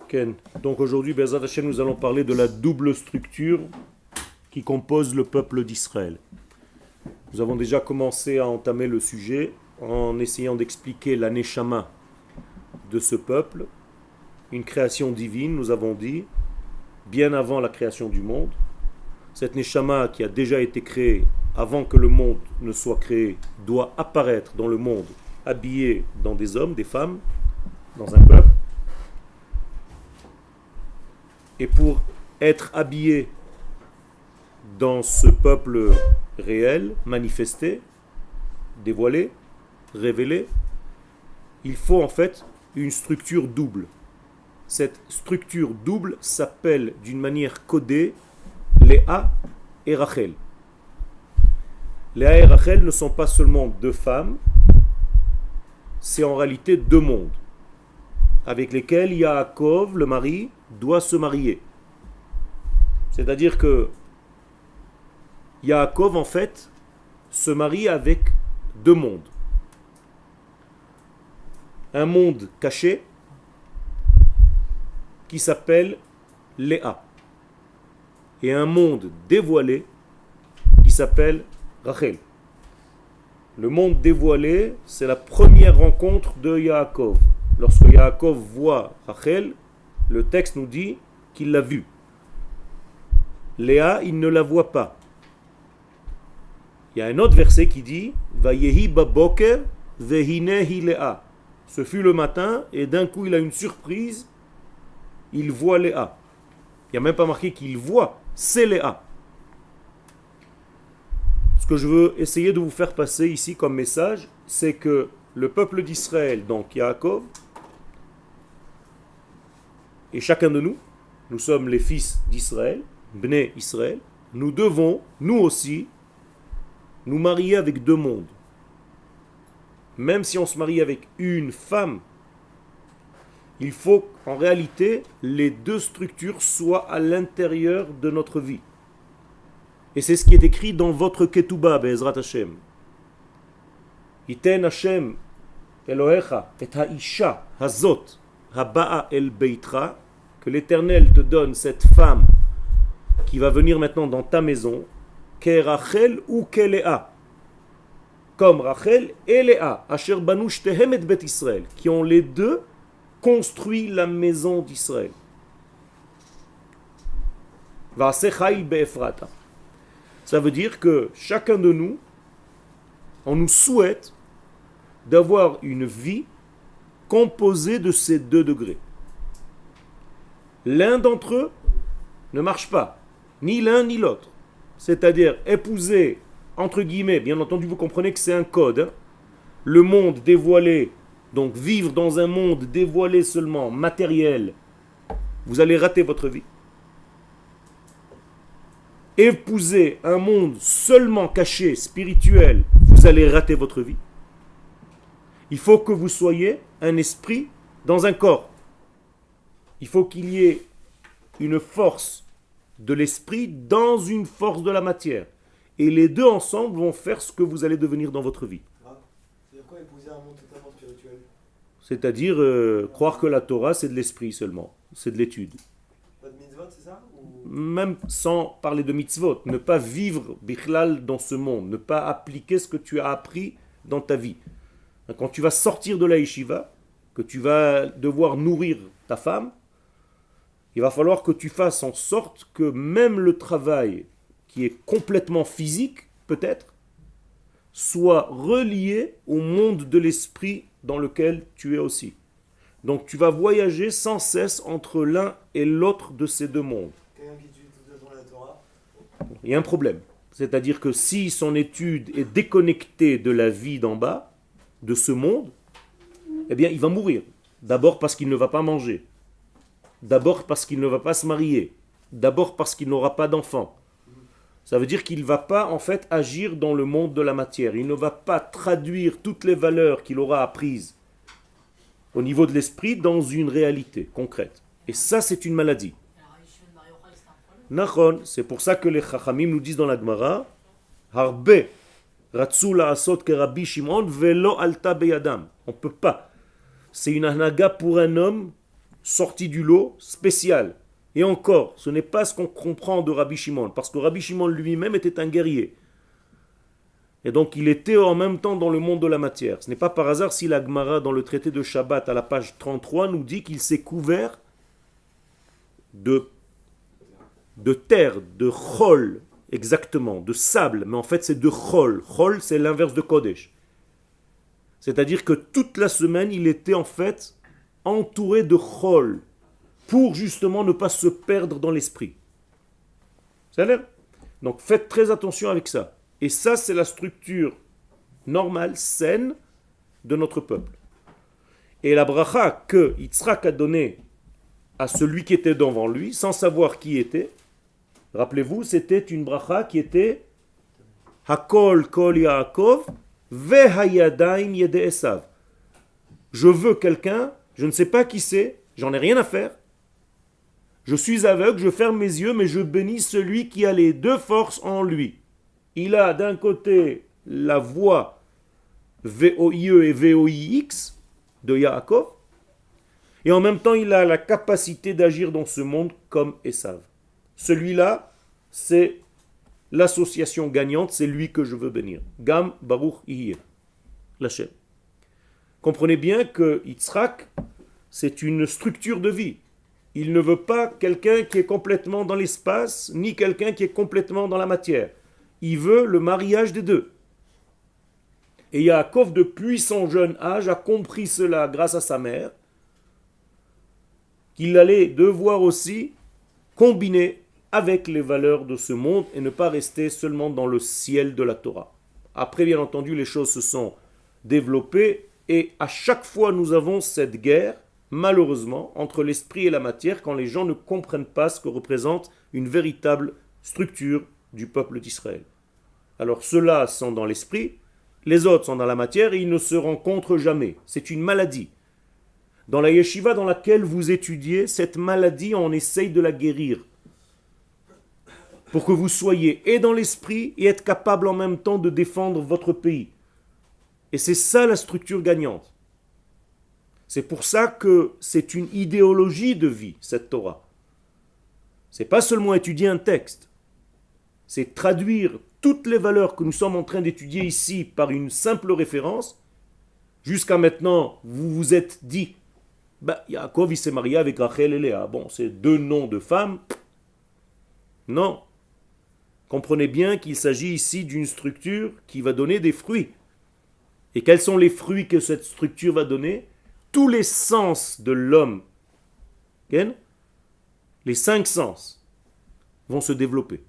Ken. Donc aujourd'hui, Bezrat Hashem, nous allons parler de la double structure qui compose le peuple d'Israël. Nous avons déjà commencé à entamer le sujet en essayant d'expliquer la Neshama de ce peuple, une création divine, nous avons dit, bien avant la création du monde. Cette Neshama qui a déjà été créée avant que le monde ne soit créé doit apparaître dans le monde habillée dans des hommes, des femmes, dans un peuple. Et pour être habillé dans ce peuple réel, manifesté, dévoilé, révélé, il faut en fait une structure double. Cette structure double s'appelle d'une manière codée Léa et Rachel. Léa et Rachel ne sont pas seulement deux femmes, c'est en réalité deux mondes avec lesquels Yaakov, le mari, doit se marier. C'est-à-dire que Yaakov, en fait, se marie avec deux mondes. Un monde caché qui s'appelle Léa et un monde dévoilé qui s'appelle Rachel. Le monde dévoilé, c'est la première rencontre de Yaakov. Lorsque Yaakov voit Rachel, le texte nous dit qu'il l'a vue. Léa, il ne la voit pas. Il y a un autre verset qui dit Vayehi baboker vehinehi Léa. Ce fut le matin et d'un coup il a une surprise, il voit Léa. Il n'y a même pas marqué qu'il voit, c'est Léa. Ce que je veux essayer de vous faire passer ici comme message, c'est que le peuple d'Israël, donc Yaakov, et chacun de nous, nous sommes les fils d'Israël, Bnei Israël, nous devons, nous aussi, nous marier avec deux mondes. Même si on se marie avec une femme, il faut en réalité les deux structures soient à l'intérieur de notre vie. Et c'est ce qui est écrit dans votre Ketubah, Be'ezrat Hashem. Iten Hashem Elohecha et ha'isha hazot haba'a el beitra, que l'Éternel te donne cette femme qui va venir maintenant dans ta maison, ke Rachel ou ke Léa, comme Rachel et Léa, asher banu shtehem et bet Israël, qui ont les deux construit la maison d'Israël. Va'aseh chayil be'efrata. Ça veut dire que chacun de nous, on nous souhaite d'avoir une vie composée de ces deux degrés. L'un d'entre eux ne marche pas, ni l'un ni l'autre. C'est-à-dire épouser, entre guillemets, bien entendu vous comprenez que c'est un code, hein, le monde dévoilé, donc vivre dans un monde dévoilé seulement, matériel, vous allez rater votre vie. Épouser un monde seulement caché, spirituel, vous allez rater votre vie. Il faut que vous soyez un esprit dans un corps. Il faut qu'il y ait une force de l'esprit dans une force de la matière. Et les deux ensemble vont faire ce que vous allez devenir dans votre vie. C'est-à-dire quoi épouser un monde totalement spirituel? C'est-à-dire croire que la Torah c'est de l'esprit seulement, c'est de l'étude. Pas de mitzvot, c'est ça? Même sans parler de mitzvot, ne pas vivre bichlal dans ce monde, ne pas appliquer ce que tu as appris dans ta vie. Quand tu vas sortir de la yeshiva, que tu vas devoir nourrir ta femme, il va falloir que tu fasses en sorte que même le travail qui est complètement physique, peut-être, soit relié au monde de l'esprit dans lequel tu es aussi. Donc tu vas voyager sans cesse entre l'un et l'autre de ces deux mondes. Quelqu'un qui étudie toute la journée la Torah? Il y a un problème. C'est-à-dire que si son étude est déconnectée de la vie d'en bas, de ce monde, eh bien il va mourir. D'abord parce qu'il ne va pas manger. D'abord parce qu'il ne va pas se marier. D'abord parce qu'il n'aura pas d'enfant. Ça veut dire qu'il ne va pas en fait agir dans le monde de la matière. Il ne va pas traduire toutes les valeurs qu'il aura apprises au niveau de l'esprit dans une réalité concrète. Et ça c'est une maladie. Nachon, c'est pour ça que les Chachamim nous disent dans la Gemara, Harbe ratzu la'asot ke Rabbi Shimon velo alta beyadam. On ne peut pas. C'est une hanaga pour un homme sorti du lot spécial. Et encore, ce n'est pas ce qu'on comprend de Rabbi Shimon, parce que Rabbi Shimon lui-même était un guerrier. Et donc il était en même temps dans le monde de la matière. Ce n'est pas par hasard si la Gemara dans le traité de Shabbat à la page 33 nous dit qu'il s'est couvert de terre, de chol, exactement, de sable. Mais en fait c'est de chol. Chol c'est l'inverse de Kodesh. C'est-à-dire que toute la semaine il était en fait entouré de chol pour justement ne pas se perdre dans l'esprit. Ça a l'air ? Donc faites très attention avec ça. Et ça, c'est la structure normale, saine de notre peuple. Et la bracha que Yitzhak a donnée à celui qui était devant lui, sans savoir qui était, rappelez-vous, c'était une bracha qui était Hakol kol Yaakov vehayadaim yede Esav. Je veux quelqu'un, je ne sais pas qui c'est, j'en ai rien à faire. Je suis aveugle, je ferme mes yeux, mais je bénis celui qui a les deux forces en lui. Il a d'un côté la voix VOIE et VOIX de Yaakov, et en même temps il a la capacité d'agir dans ce monde comme Esav. Celui-là, c'est l'association gagnante, c'est lui que je veux bénir. Gam Baruch Yihye, l'Hashem. Comprenez bien que Yitzhak, c'est une structure de vie. Il ne veut pas quelqu'un qui est complètement dans l'espace, ni quelqu'un qui est complètement dans la matière. Il veut le mariage des deux. Et Yaakov, depuis son jeune âge, a compris cela grâce à sa mère, qu'il allait devoir aussi combiner avec les valeurs de ce monde et ne pas rester seulement dans le ciel de la Torah. Après, bien entendu, les choses se sont développées et à chaque fois, nous avons cette guerre, malheureusement, entre l'esprit et la matière quand les gens ne comprennent pas ce que représente une véritable structure du peuple d'Israël. Alors ceux-là sont dans l'esprit, les autres sont dans la matière et ils ne se rencontrent jamais. C'est une maladie. Dans la yeshiva dans laquelle vous étudiez, cette maladie, on essaye de la guérir. Pour que vous soyez et dans l'esprit et être capable en même temps de défendre votre pays. Et c'est ça la structure gagnante. C'est pour ça que c'est une idéologie de vie, cette Torah. C'est pas seulement étudier un texte. C'est traduire toutes les valeurs que nous sommes en train d'étudier ici par une simple référence. Jusqu'à maintenant, vous vous êtes dit, Yaakov il s'est marié avec Rachel et Léa. Bon, c'est deux noms de femmes. Non. Comprenez bien qu'il s'agit ici d'une structure qui va donner des fruits. Et quels sont les fruits que cette structure va donner ? Tous les sens de l'homme, les 5 sens, vont se développer.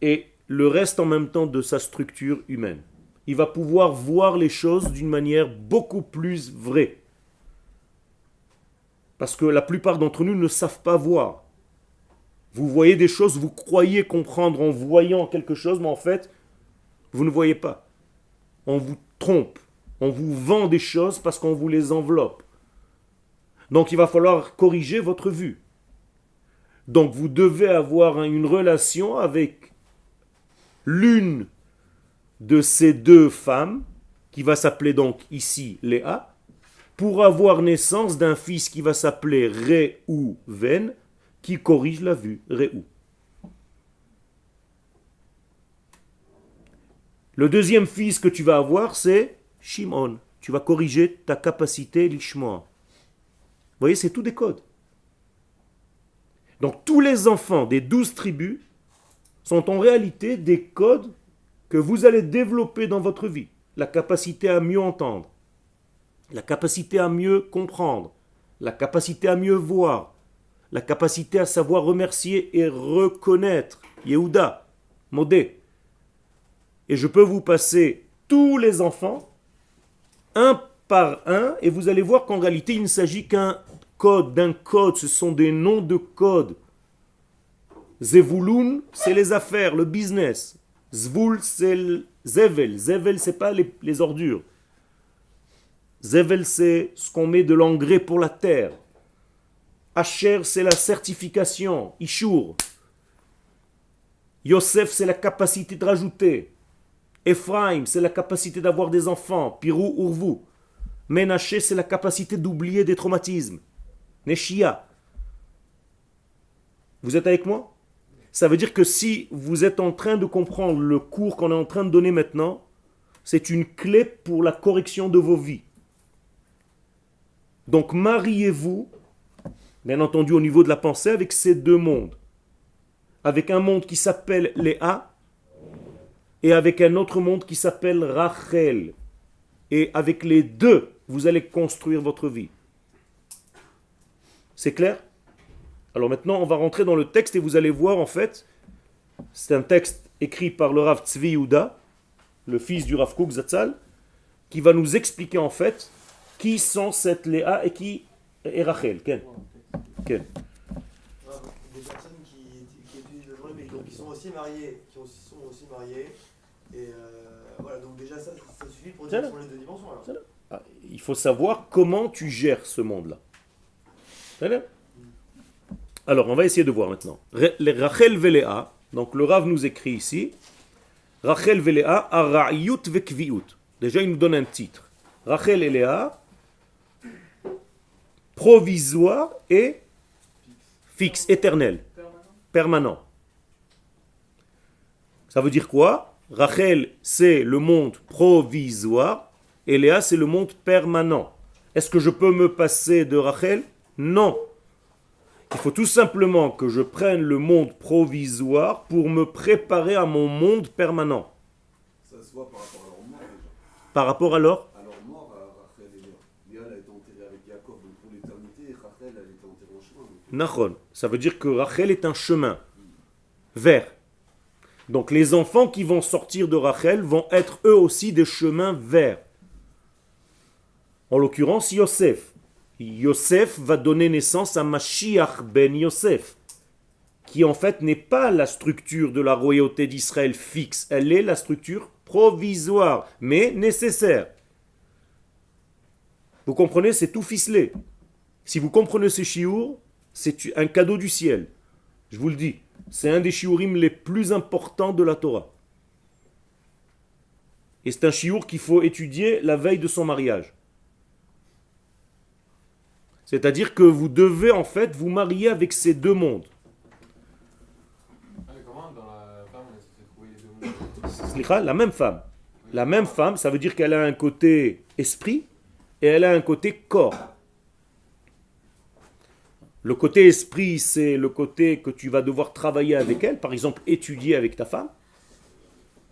Et le reste en même temps de sa structure humaine. Il va pouvoir voir les choses d'une manière beaucoup plus vraie. Parce que la plupart d'entre nous ne savent pas voir. Vous voyez des choses, vous croyez comprendre en voyant quelque chose, mais en fait, vous ne voyez pas. On vous trompe. On vous vend des choses parce qu'on vous les enveloppe. Donc il va falloir corriger votre vue. Donc vous devez avoir une relation avec l'une de ces deux femmes, qui va s'appeler donc ici Léa, pour avoir naissance d'un fils qui va s'appeler Réhouven, qui corrige la vue, Réhou. Le deuxième fils que tu vas avoir, c'est Shimon. Tu vas corriger ta capacité l'ishmoa. Vous voyez, c'est tout des codes. Donc tous les enfants des 12 tribus sont en réalité des codes que vous allez développer dans votre vie. La capacité à mieux entendre, la capacité à mieux comprendre, la capacité à mieux voir, la capacité à savoir remercier et reconnaître. Yehuda, Modé. Et je peux vous passer tous les enfants, un par un, et vous allez voir qu'en réalité, il ne s'agit qu'un code, d'un code. Ce sont des noms de code. Zevulun, c'est les affaires, le business. Zvul, c'est le Zevel. Zevel, c'est pas les ordures. Zevel, c'est ce qu'on met de l'engrais pour la terre. Asher, c'est la certification. Ishur. Yosef, c'est la capacité de rajouter. Ephraim, c'est la capacité d'avoir des enfants. Pirou, Urvu. Ménaché, c'est la capacité d'oublier des traumatismes. Neshia. Vous êtes avec moi? Ça veut dire que si vous êtes en train de comprendre le cours qu'on est en train de donner maintenant, c'est une clé pour la correction de vos vies. Donc mariez-vous, bien entendu au niveau de la pensée, avec ces deux mondes. Avec un monde qui s'appelle Léa et avec un autre monde qui s'appelle Rachel. Et avec les deux, vous allez construire votre vie. C'est clair? Alors maintenant, on va rentrer dans le texte et vous allez voir en fait, c'est un texte écrit par le Rav Tzvi Yehuda, le fils du Rav Kook Zatzal, qui va nous expliquer en fait qui sont cette Léa et qui est Rachel. Ken. Ken. Des personnes qui étudient le journée, mais donc, qui sont aussi mariées, et voilà, donc déjà ça suffit pour dire sur les deux dimensions alors. Il faut savoir comment tu gères ce monde-là. Alors, on va essayer de voir maintenant. Les Rachel Veléa, donc le Rav nous écrit ici, Rachel Veléa, Ara'iyut Vekviut. Déjà, il nous donne un titre. Rachel et Léa, provisoire et fixe, éternel, permanent. Ça veut dire quoi? Rachel, c'est le monde provisoire et Léa, c'est le monde permanent. Est-ce que je peux me passer de Rachel? Non. Il faut tout simplement que je prenne le monde provisoire pour me préparer à mon monde permanent. Ça se voit par rapport à leur mort déjà. Par rapport alors? À leur mort, à Rachel et Léa. Léa, elle a été enterrée avec Jacob donc pour l'éternité et Rachel, elle était enterrée en chemin. Nachon. Ça veut dire que Rachel est un chemin vers. Donc les enfants qui vont sortir de Rachel vont être eux aussi des chemins vers. En l'occurrence, Yosef. Yosef va donner naissance à Mashiach ben Yosef, qui en fait n'est pas la structure de la royauté d'Israël fixe, elle est la structure provisoire, mais nécessaire. Vous comprenez, c'est tout ficelé. Si vous comprenez ce chiour, c'est un cadeau du ciel. Je vous le dis, c'est un des shiurim les plus importants de la Torah. Et c'est un chiour qu'il faut étudier la veille de son mariage. C'est-à-dire que vous devez en fait vous marier avec ces deux mondes. Comment dans la femme on essaie de trouver les deux mondes? Slicha, la même femme. La même femme, ça veut dire qu'elle a un côté esprit et elle a un côté corps. Le côté esprit, c'est le côté que tu vas devoir travailler avec elle, par exemple étudier avec ta femme.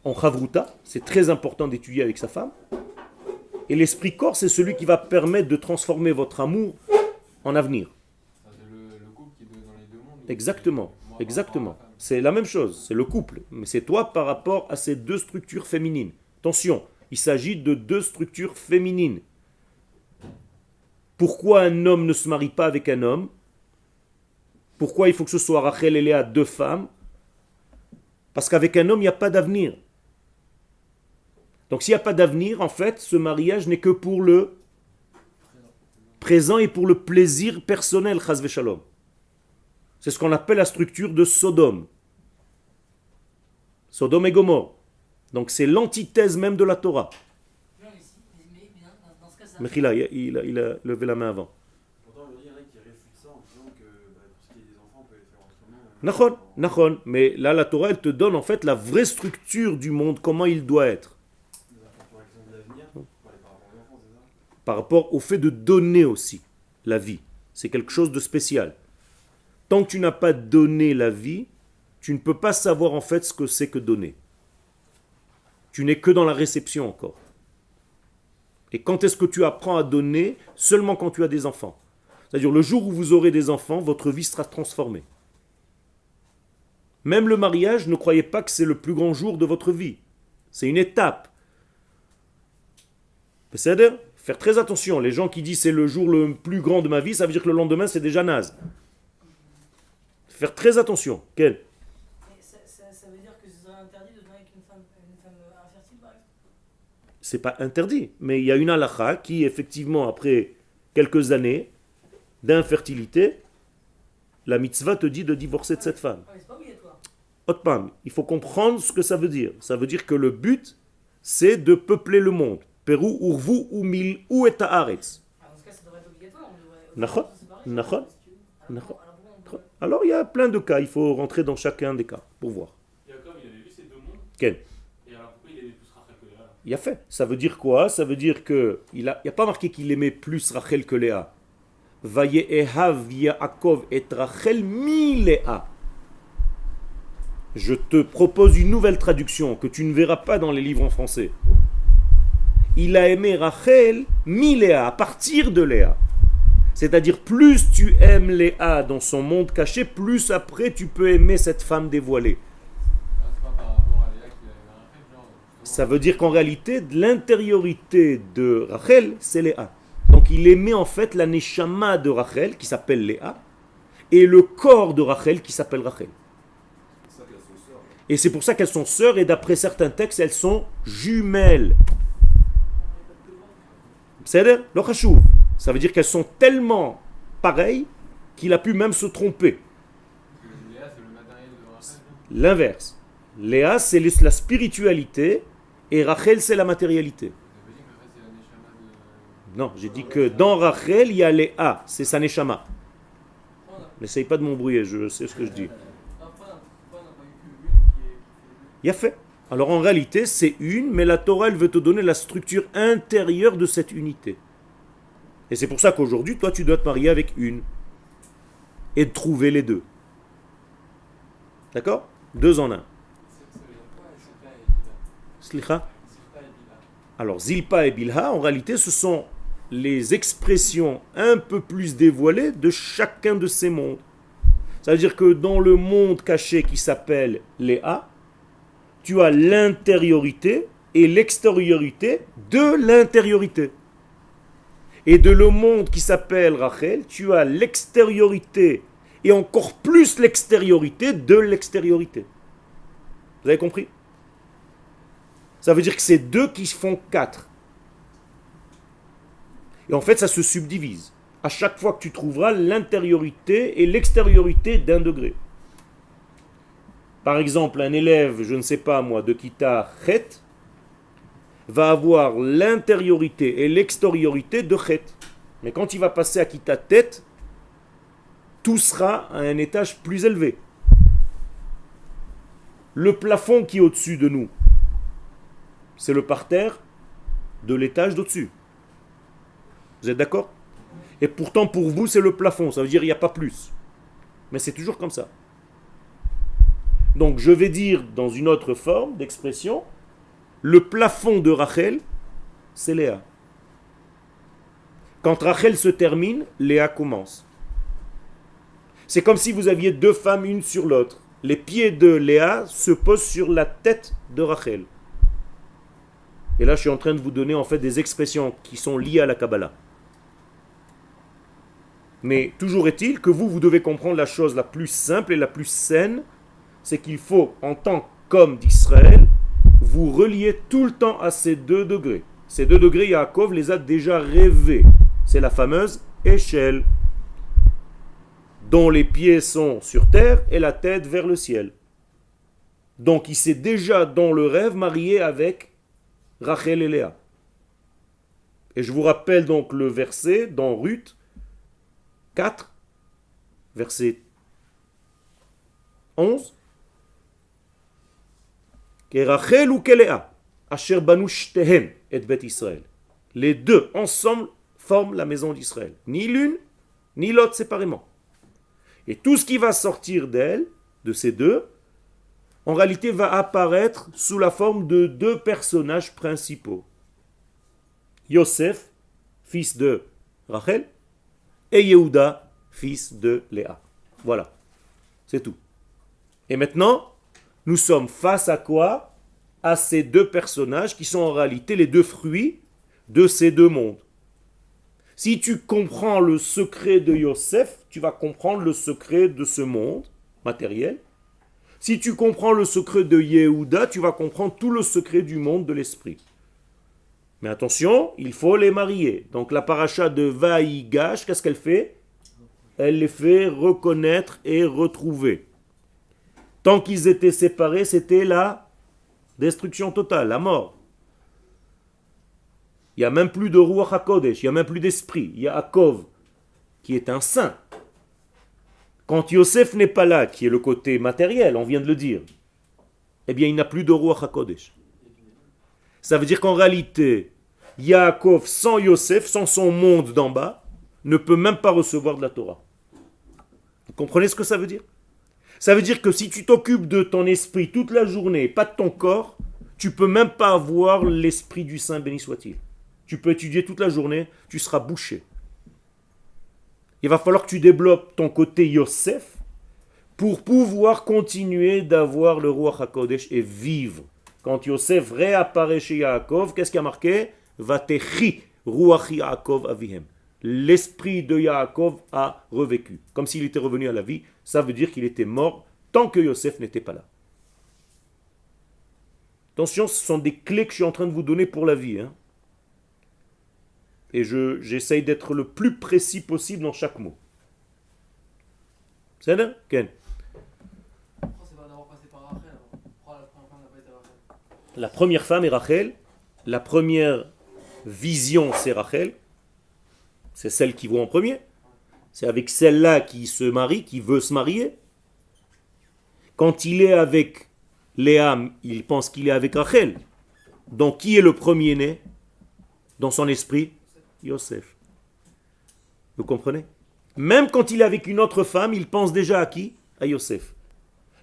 En chavruta, c'est très important d'étudier avec sa femme. Et l'esprit corps, c'est celui qui va permettre de transformer votre amour en avenir. C'est le couple qui est dans les deux mondes. Exactement, exactement. C'est la même chose, c'est le couple. Mais c'est toi par rapport à ces deux structures féminines. Attention, il s'agit de deux structures féminines. Pourquoi un homme ne se marie pas avec un homme? Pourquoi il faut que ce soit Rachel et Léa, deux femmes? Parce qu'avec un homme, il n'y a pas d'avenir. Donc s'il n'y a pas d'avenir, en fait, ce mariage n'est que pour le présent et pour le plaisir personnel, chas v'shalom. C'est ce qu'on appelle la structure de Sodome. Sodome et Gomorre. Donc c'est l'antithèse même de la Torah. Mechila, il a levé la main avant. Pourtant, il y en a qui réfutent ça en disant que pour ce qui est des enfants, on peut les faire autrement. Nachon. Mais là, la Torah, elle te donne en fait la vraie structure du monde, comment il doit être. Par rapport au fait de donner aussi la vie. C'est quelque chose de spécial. Tant que tu n'as pas donné la vie, tu ne peux pas savoir en fait ce que c'est que donner. Tu n'es que dans la réception encore. Et quand est-ce que tu apprends à donner? Seulement quand tu as des enfants. C'est-à-dire le jour où vous aurez des enfants, votre vie sera transformée. Même le mariage, ne croyez pas que c'est le plus grand jour de votre vie. C'est une étape. C'est-à-dire, faire très attention. Les gens qui disent c'est le jour le plus grand de ma vie, ça veut dire que le lendemain c'est déjà naze. Faire très attention. Quel? Ça veut dire que ce serait interdit de donner avec une femme infertile par exemple? C'est pas interdit, mais il y a une halakha qui effectivement après quelques années d'infertilité, la mitzvah te dit de divorcer de cette femme. Mais c'est pas obligatoire. Otpam, il faut comprendre ce que ça veut dire. Ça veut dire que le but c'est de peupler le monde. Pérou, Urvu, Umil, ou et Haaretz. Dans ce cas, ça devrait être obligatoire. Nachon, Nachon. Alors, Alors il y a plein de cas, il faut rentrer dans chacun des cas pour voir. Jacob, il avait vu ces deux mondes. Quel? Et alors pourquoi il aimait plus Rachel que Léa? Il a fait. Ça veut dire quoi? Ça veut dire que il y a pas marqué qu'il aimait plus Rachel que Léa. Vayehav Yaakov et Rachel mi Léa. Je te propose une nouvelle traduction que tu ne verras pas dans les livres en français. Il a aimé Rachel mi Léa, à partir de Léa. C'est-à-dire, plus tu aimes Léa dans son monde caché, plus après tu peux aimer cette femme dévoilée. Ah, c'est pas par rapport à Léa qu'il avait Rachel, genre. Ça veut dire qu'en réalité, de l'intériorité de Rachel, c'est Léa. Donc il aimait en fait la neshama de Rachel, qui s'appelle Léa, et le corps de Rachel, qui s'appelle Rachel. C'est ça qu'elles sont sœurs. Et c'est pour ça qu'elles sont sœurs, et d'après certains textes, elles sont jumelles. C'est-à-dire, le chashouv. Ça veut dire qu'elles sont tellement pareilles qu'il a pu même se tromper. Léa, c'est le matériel de Rachel. L'inverse. Léa, c'est la spiritualité, et Rachel, c'est la matérialité. Ça veut dire que Rachel, c'est la neshama de. Non, j'ai dit que dans Rachel, il y a Léa, c'est sa neshama. N'essaye pas de m'embrouiller, je sais ce que je dis. Il y a fait. Alors en réalité, c'est une, mais la Torah, elle veut te donner la structure intérieure de cette unité. Et c'est pour ça qu'aujourd'hui, toi, tu dois te marier avec une. Et trouver les deux. D'accord? Deux en un. Slicha. Alors, Zilpa et Bilha, en réalité, ce sont les expressions un peu plus dévoilées de chacun de ces mondes. Ça veut dire que dans le monde caché qui s'appelle Léa, tu as l'intériorité et l'extériorité de l'intériorité. Et de le monde qui s'appelle Rachel, tu as l'extériorité et encore plus l'extériorité de l'extériorité. Vous avez compris? Ça veut dire que c'est deux qui font quatre. Et en fait, ça se subdivise. À chaque fois que tu trouveras l'intériorité et l'extériorité d'un degré. Par exemple, un élève, je ne sais pas moi, de Kita Chet, va avoir l'intériorité et l'extériorité de Chet. Mais quand il va passer à Kita Tet, tout sera à un étage plus élevé. Le plafond qui est au-dessus de nous, c'est le parterre de l'étage d'au-dessus. Vous êtes d'accord? Et pourtant, pour vous, c'est le plafond. Ça veut dire qu'il n'y a pas plus. Mais c'est toujours comme ça. Donc, je vais dire dans une autre forme d'expression, le plafond de Rachel, c'est Léa. Quand Rachel se termine, Léa commence. C'est comme si vous aviez deux femmes une sur l'autre. Les pieds de Léa se posent sur la tête de Rachel. Et là, je suis en train de vous donner en fait des expressions qui sont liées à la Kabbalah. Mais toujours est-il que vous devez comprendre la chose la plus simple et la plus saine, c'est qu'il faut, en tant qu'homme d'Israël, vous relier tout le temps à ces deux degrés. Ces deux degrés, Yaakov les a déjà rêvés. C'est la fameuse échelle, dont les pieds sont sur terre et la tête vers le ciel. Donc il s'est déjà dans le rêve marié avec Rachel et Léa. Et je vous rappelle donc le verset dans Ruth 4, verset 11. Rachel ou Léa, asher banu shtehen et bet Israël. Les deux ensemble forment la maison d'Israël. Ni l'une, ni l'autre séparément. Et tout ce qui va sortir d'elle, de ces deux, en réalité va apparaître sous la forme de deux personnages principaux. Yosef, fils de Rachel, et Yehuda, fils de Léa. Voilà, c'est tout. Et maintenant, nous sommes face à quoi? À ces deux personnages qui sont en réalité les deux fruits de ces deux mondes. Si tu comprends le secret de Yosef, tu vas comprendre le secret de ce monde matériel. Si tu comprends le secret de Yehuda, tu vas comprendre tout le secret du monde de l'esprit. Mais attention, il faut les marier. Donc la paracha de Vaïgash, qu'est-ce qu'elle fait? Elle les fait reconnaître et retrouver. Tant qu'ils étaient séparés, c'était la destruction totale, la mort. Il n'y a même plus de Ruach HaKodesh, il n'y a même plus d'esprit. Yaakov qui est un saint. Quand Yosef n'est pas là, qui est le côté matériel, on vient de le dire, eh bien il n'a plus de Ruach HaKodesh. Ça veut dire qu'en réalité, Yaakov sans Yosef, sans son monde d'en bas, ne peut même pas recevoir de la Torah. Vous comprenez ce que ça veut dire? Ça veut dire que si tu t'occupes de ton esprit toute la journée, pas de ton corps, tu peux même pas avoir l'esprit du Saint, béni soit-il. Tu peux étudier toute la journée, tu seras bouché. Il va falloir que tu développes ton côté Yosef pour pouvoir continuer d'avoir le Ruach HaKodesh et vivre. Quand Yosef réapparaît chez Yaakov, qu'est-ce qui a marqué? Vatechi Ruach Yaakov avihem. L'esprit de Yaakov a revécu. Comme s'il était revenu à la vie, ça veut dire qu'il était mort tant que Yosef n'était pas là. Attention, ce sont des clés que je suis en train de vous donner pour la vie. Et j'essaye d'être le plus précis possible dans chaque mot. C'est là, Ken? Pourquoi c'est pas d'avoir passé par Rachel alors? Pourquoi la première femme n'a pas été Rachel? La première femme est Rachel. La première vision, c'est Rachel. C'est celle qui voit en premier. C'est avec celle-là qui se marie, qui veut se marier. Quand il est avec Léa, il pense qu'il est avec Rachel. Donc qui est le premier-né dans son esprit? Yosef. Vous comprenez? Même quand il est avec une autre femme, il pense déjà à qui? À Yosef.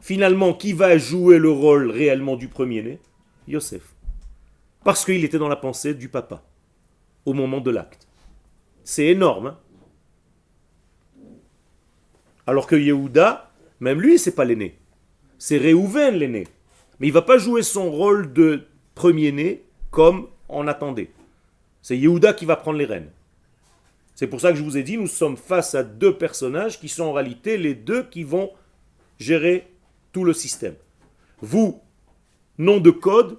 Finalement, qui va jouer le rôle réellement du premier-né? Yosef. Parce qu'il était dans la pensée du papa, au moment de l'acte. C'est énorme. Hein? Alors que Yehuda, même lui, c'est pas l'aîné. C'est Réhouven l'aîné. Mais il ne va pas jouer son rôle de premier-né comme on attendait. C'est Yehuda qui va prendre les rênes. C'est pour ça que je vous ai dit, nous sommes face à deux personnages qui sont en réalité les deux qui vont gérer tout le système. Vous, nom de code,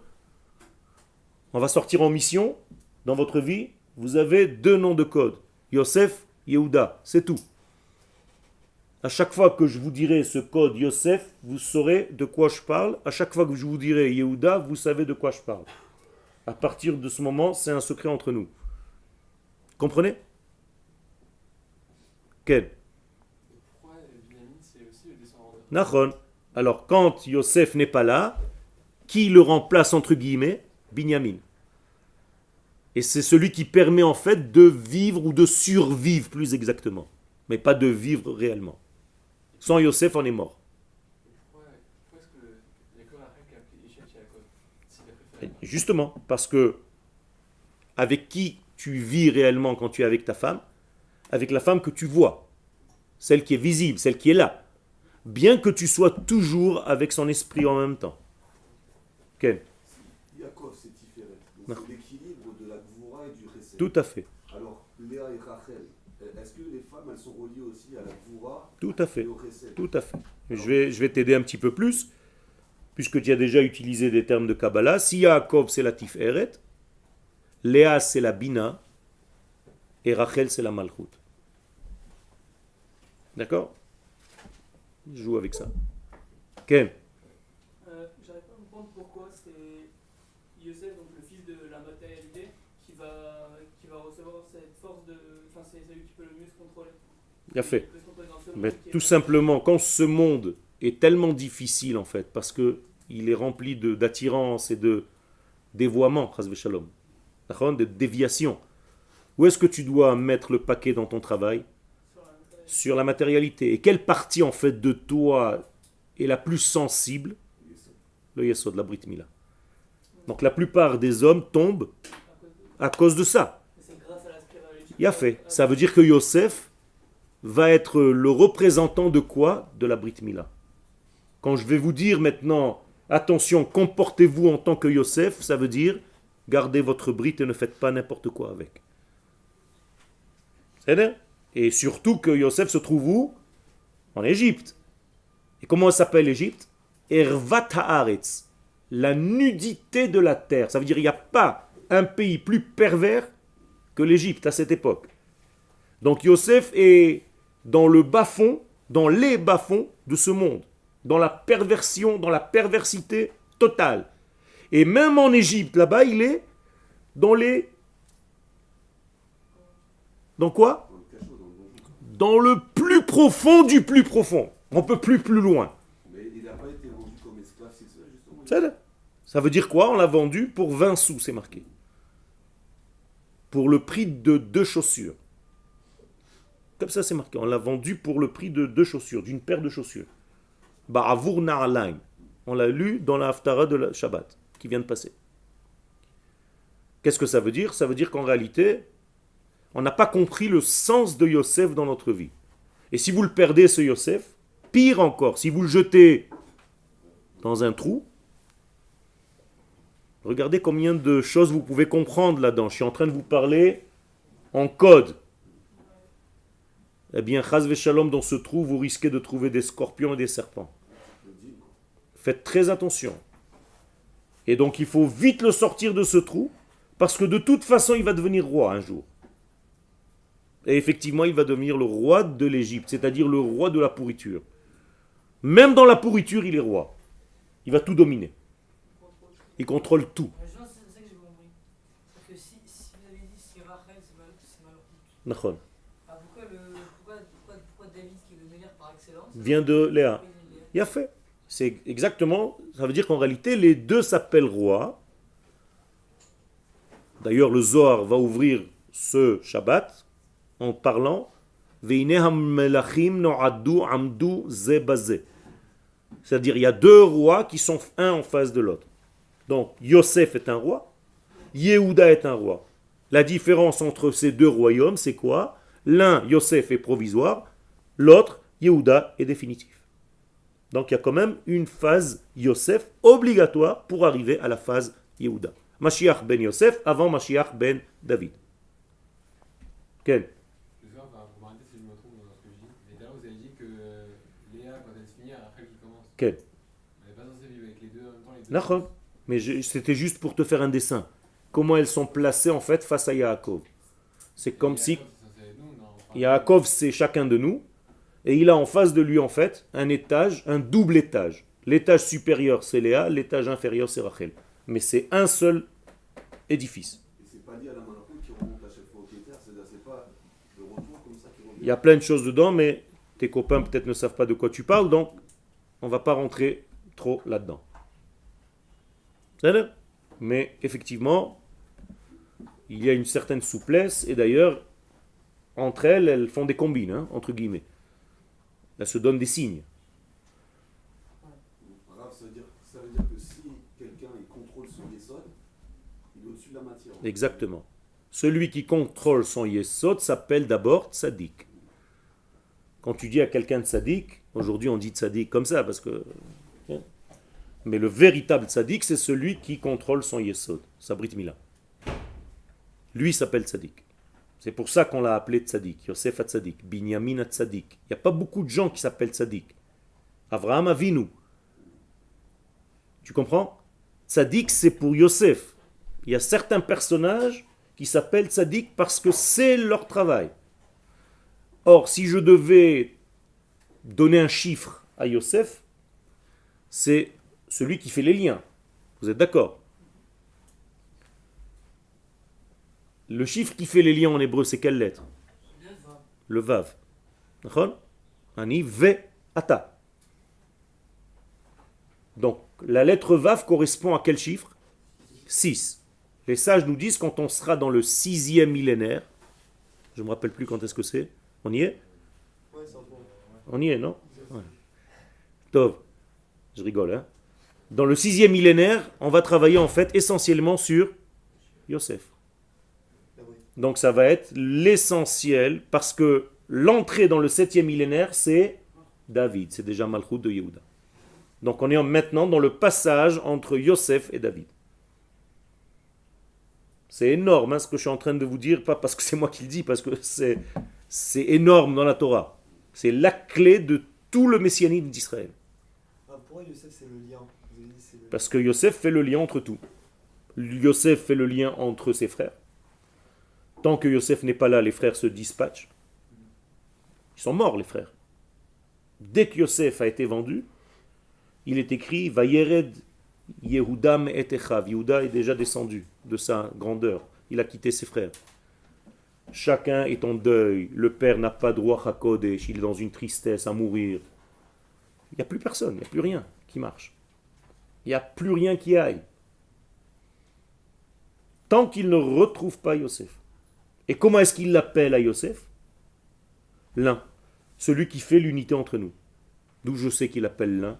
on va sortir en mission dans votre vie, vous avez deux noms de code. Yosef, Yehuda, c'est tout. À chaque fois que je vous dirai ce code Yosef, vous saurez de quoi je parle. À chaque fois que je vous dirai Yehuda, vous savez de quoi je parle. À partir de ce moment, c'est un secret entre nous. Comprenez? Quel? Pourquoi Binyamin c'est aussi le descendant de Nachon. Alors, quand Yosef n'est pas là, qui le remplace entre guillemets? Binyamin. Et c'est celui qui permet en fait de vivre ou de survivre plus exactement. Mais pas de vivre réellement. Sans Yosef, on est mort. Pourquoi est-ce que il y a que Rachel qui a appelé Ishet Yaakov? S'il a préféré. Justement, parce que avec qui tu vis réellement quand tu es avec ta femme? Avec la femme que tu vois. Celle qui est visible, celle qui est là. Bien que tu sois toujours avec son esprit en même temps. Ken? Yaakov, c'est Tiferet. Non. Donc c'est l'équilibre de la Gvoura et du Chesed. Tout à fait. Alors, Léa et Rachel, est-ce que les femmes, elles sont reliées aussi à la Gvoura Tout à fait. et au Chesed? Tout à fait. Je vais t'aider un petit peu plus, puisque tu as déjà utilisé des termes de Kabbalah. Si Yaakov, c'est la Tiferet, Léa, c'est la Bina, et Rachel, c'est la Malchut. D'accord? Je joue avec ça. Ken? J'arrive pas à comprendre pourquoi c'est Yosef, donc le fils de la matérialité, qui va recevoir cette force de. Enfin, c'est celui qui peut le mieux se contrôler. Bien fait. Il peut se contrôler dans ce Mais monde qui est tout pas- simplement, quand ce monde est tellement difficile en fait, parce que il est rempli d'attirance et de dévoiement, chas v'shalom, de déviation. Où est-ce que tu dois mettre le paquet dans ton travail? sur la matérialité. Sur la matérialité. Et quelle partie en fait de toi est la plus sensible? Le yesod, la brit mila. Donc la plupart des hommes tombent À cause de- à cause de ça. Mais c'est grâce à la spiritualité. Il a fait. Ça veut dire que Yosef va être le représentant de quoi? De la brit mila. Quand je vais vous dire maintenant, attention, comportez-vous en tant que Yosef, ça veut dire gardez votre brit et ne faites pas n'importe quoi avec. C'est vrai? Et surtout que Yosef se trouve où? En Égypte. Et comment s'appelle l'Égypte? Ervat haaretz, la nudité de la terre. Ça veut dire qu'il n'y a pas un pays plus pervers que l'Égypte à cette époque. Donc Yosef est dans le bas-fond, dans les bas-fonds de ce monde, dans la perversion, dans la perversité totale. Et même en Égypte, là-bas, il est dans les... Dans quoi? Dans le cachot, dans le donjon. dans le plus profond du plus profond. On peut plus loin. Mais il n'a pas été vendu comme esclave, c'est ça, justement. Ça veut dire quoi? On l'a vendu pour 20 sous, c'est marqué. Pour le prix de 2 chaussures. Comme ça, c'est marqué. On l'a vendu pour le prix de 2 chaussures, d'une paire de chaussures. Ba'avour na'alain. On l'a lu dans la Haftara de la Shabbat, qui vient de passer. Qu'est-ce que ça veut dire? Ça veut dire qu'en réalité, on n'a pas compris le sens de Yosef dans notre vie. Et si vous le perdez, ce Yosef, pire encore, si vous le jetez dans un trou, regardez combien de choses vous pouvez comprendre là-dedans. Je suis en train de vous parler en code. Eh bien, chas v'shalom, dans ce trou, vous risquez de trouver des scorpions et des serpents. Faites très attention. Et donc, il faut vite le sortir de ce trou, parce que de toute façon, il va devenir roi un jour. Et effectivement, il va devenir le roi de l'Égypte, c'est-à-dire le roi de la pourriture. Même dans la pourriture, il est roi. Il va tout dominer. Il contrôle tout. C'est ça que j'ai compris. Parce que si vous avez dit si Rachel c'est Malchut, Nachon. pourquoi David, qui est le meilleur par excellence, Vient de Léa. Il a fait. C'est exactement, ça veut dire qu'en réalité, les deux s'appellent rois. D'ailleurs, le Zohar va ouvrir ce Shabbat en parlant c'est-à-dire, il y a 2 rois qui sont un en face de l'autre. Donc, Yosef est un roi, Yehuda est un roi. La différence entre ces 2 royaumes, c'est quoi? L'un, Yosef, est provisoire, l'autre, Yehuda, est définitif. Donc, il y a quand même une phase Yosef obligatoire pour arriver à la phase Yehuda. Mashiach ben Yosef avant Mashiach ben David. Quel? Vous m'arrêtez si je me trompe dans ce que je dis. Mais d'ailleurs, vous avez dit que Léa, quand elle se finit, après qui commence. Quel? Elle n'est pas censée vivre avec les deux en même temps. Les deux. Nachon. Mais c'était juste pour te faire un dessin. Comment elles sont placées en fait face à Yaakov. C'est comme si Yaakov c'est chacun de nous et il a en face de lui en fait un étage, un double étage. L'étage supérieur c'est Léa, l'étage inférieur c'est Rachel. Mais c'est un seul édifice. Et c'est pas lié à la Malachut qui remonte à chaque fois au Kéter, c'est-à-dire c'est pas le retour comme ça qui revient. Il y a plein de choses dedans, mais tes copains peut-être ne savent pas de quoi tu parles, donc on ne va pas rentrer trop là-dedans. Mais effectivement, il y a une certaine souplesse, et d'ailleurs, entre elles, elles font des combines, hein, entre guillemets. Elles se donnent des signes. Rav, ça veut dire que si quelqu'un il contrôle son yesod, il est au-dessus de la matière. Exactement. Celui qui contrôle son yesod s'appelle d'abord tzaddik. Quand tu dis à quelqu'un de tzaddik, aujourd'hui on dit tzaddik comme ça, parce que... Mais le véritable tzaddik, c'est celui qui contrôle son yesod, sa brit mila. Lui s'appelle tzaddik. C'est pour ça qu'on l'a appelé tzaddik, Yosef tzaddik, Binyamin tzaddik. Il n'y a pas beaucoup de gens qui s'appellent tzaddik. Avraham Avinu. Tu comprends? Tzaddik, c'est pour Yosef. Il y a certains personnages qui s'appellent tzaddik parce que c'est leur travail. Or, si je devais donner un chiffre à Yosef, c'est celui qui fait les liens. Vous êtes d'accord? Le chiffre qui fait les liens en hébreu, c'est quelle lettre? Le vav. D'accord? Ani ve ata. Donc, la lettre vav correspond à quel chiffre? 6. Les sages nous disent quand on sera dans le 6e millénaire, je ne me rappelle plus quand est-ce que c'est, on y est? Ouais, c'est en bon. On y est, non? Ouais. Tov, je rigole, hein? Dans le 6e millénaire, on va travailler en fait essentiellement sur Yosef. Donc ça va être l'essentiel, parce que l'entrée dans le 7e millénaire, c'est David, c'est déjà Malchut de Yehuda. Donc on est maintenant dans le passage entre Yosef et David. C'est énorme hein, ce que je suis en train de vous dire, pas parce que c'est moi qui le dis, parce que c'est énorme dans la Torah. C'est la clé de tout le messianisme d'Israël. Pourquoi Yosef c'est le lien? Vous avez dit, c'est le... Parce que Yosef fait le lien entre tout. Yosef fait le lien entre ses frères. Tant que Yosef n'est pas là, les frères se dispatchent. Ils sont morts, les frères. Dès que Yosef a été vendu, il est écrit Vayered Yehudam et Echav. Yehuda est déjà descendu de sa grandeur. Il a quitté ses frères. Chacun est en deuil. Le père n'a pas droit à Kodesh. Il est dans une tristesse à mourir. Il n'y a plus personne, il n'y a plus rien qui marche. Il n'y a plus rien qui aille. Tant qu'il ne retrouve pas Yosef. Et comment est-ce qu'il l'appelle à Yosef? L'un. Celui qui fait l'unité entre nous. D'où je sais qu'il appelle l'un.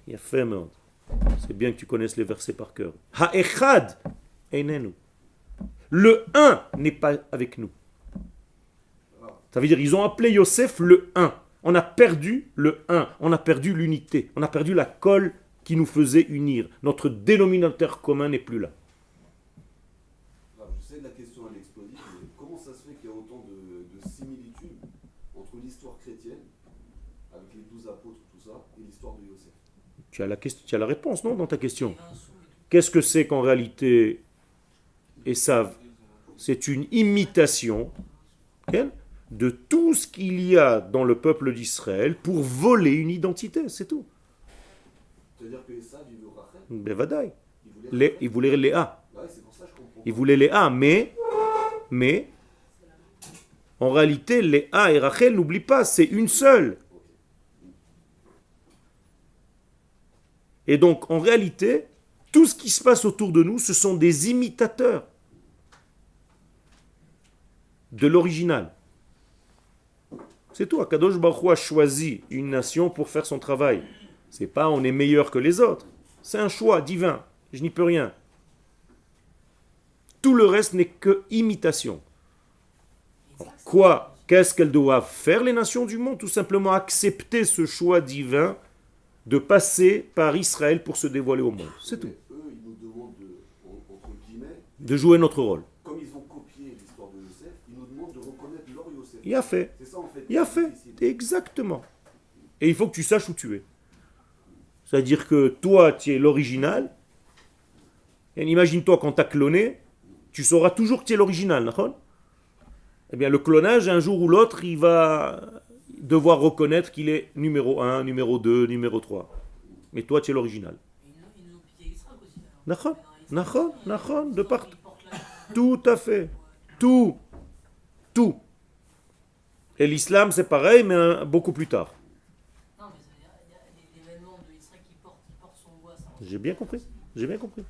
Il a fait merde. C'est bien que tu connaisses les versets par cœur. Ha-echad einenu. Le un n'est pas avec nous. Ça veut dire ils ont appelé Yosef le un. On a perdu le un. On a perdu l'unité. On a perdu la colle qui nous faisait unir. Notre dénominateur commun n'est plus là. Alors, je sais que la question elle est explosive, mais comment ça se fait qu'il y a autant de similitudes entre l'histoire chrétienne, avec les 12 apôtres, tout ça, et l'histoire de Yosef? Tu as la réponse, non, dans ta question? Qu'est-ce que c'est qu'en réalité, Esav? C'est une imitation de tout ce qu'il y a dans le peuple d'Israël pour voler une identité, c'est tout. C'est-à-dire que Esav, il veut Rachel? Bevadaï. Il Il voulait Léa. Ouais, c'est pour ça que je comprends. Il voulait Léa, mais en réalité, Léa et Rachel, n'oublie pas, c'est une seule. Et donc, en réalité, tout ce qui se passe autour de nous, ce sont des imitateurs de l'original. C'est tout. Akadosh Baruch Hu a choisi une nation pour faire son travail. C'est pas on est meilleur que les autres. C'est un choix divin. Je n'y peux rien. Tout le reste n'est que imitation. Quoi? Qu'est-ce qu'elles doivent faire les nations du monde? Tout simplement accepter ce choix divin de passer par Israël pour se dévoiler au monde. C'est tout. Mais eux, ils nous demandent entre guillemets, De jouer notre rôle. comme ils ont copié l'histoire de Yosef, ils nous demandent de reconnaître leur Yosef. Il a fait. C'est ça en fait. Il a fait. Difficile. Exactement. Et il faut que tu saches où tu es. C'est-à-dire que toi, tu es l'original. Et imagine-toi quand tu as cloné, tu sauras toujours que tu es l'original. D'accord? Eh bien, le clonage, un jour ou l'autre, il va devoir reconnaître qu'il est numéro 1, numéro 2, numéro 3. Mais toi, tu es l'original. Ils nous ont piqué Israël aussi. Nachon, nachon, nachon, de partout. Tout à fait. Tout. Tout. Et l'islam, c'est pareil, mais beaucoup plus tard. Non, mais ça veut dire, il y a l'événement de Israël qui porte son bois. J'ai bien compris. J'ai bien compris.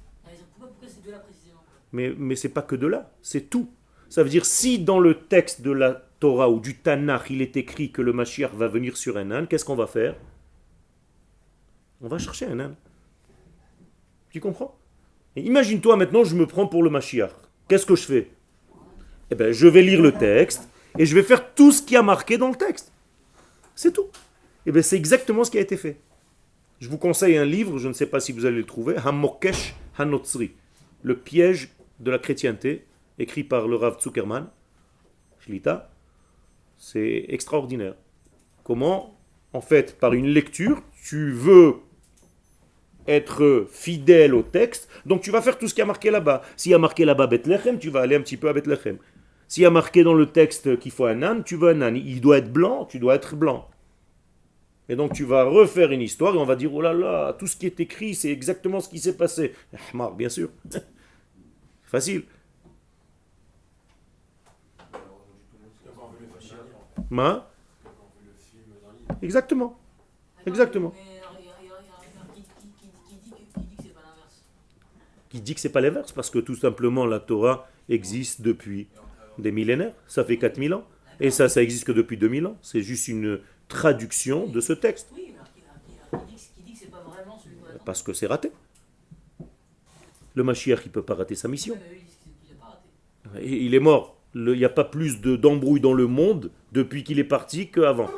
Pourquoi c'est de là précisément? Mais c'est pas que de là, c'est tout. Ça veut dire, si dans le texte de la Torah ou du Tanakh, il est écrit que le Mashiach va venir sur un âne, qu'est-ce qu'on va faire? On va chercher un âne. Tu comprends? Et imagine-toi maintenant, je me prends pour le Mashiach. Qu'est-ce que je fais? Eh bien, je vais lire le texte et je vais faire tout ce qui a marqué dans le texte. C'est tout. Eh bien, c'est exactement ce qui a été fait. Je vous conseille un livre, je ne sais pas si vous allez le trouver, Hamokesh Hanotzri, le piège de la chrétienté, écrit par le Rav Zuckerman, Shlita. C'est extraordinaire. Comment, en fait, par une lecture, tu veux être fidèle au texte, donc tu vas faire tout ce qui a marqué là-bas. S'il y a marqué là-bas Bethléem, tu vas aller un petit peu à Bethléem. S'il y a marqué dans le texte qu'il faut un âne, tu veux un âne. Il doit être blanc, tu dois être blanc. Et donc tu vas refaire une histoire et on va dire, oh là là, tout ce qui est écrit, c'est exactement ce qui s'est passé. Ahmar, bien sûr. Facile. Ma? Exactement. Exactement. Mais il y a qui dit que c'est pas l'inverse. Qui dit que c'est pas l'inverse, parce que tout simplement la Torah existe depuis des millénaires. Ça fait 4000 ans. Et ça existe que depuis 2000 ans. C'est juste une traduction de ce texte. Oui, mais qui dit que c'est pas vraiment celui qu'on attend. Parce que c'est raté. Le Mashiach, il ne peut pas rater sa mission. Ouais, mais eux, ils disent qu'il a pas raté. Et il est mort. Il n'y a pas plus d'embrouille dans le monde depuis qu'il est parti qu'avant.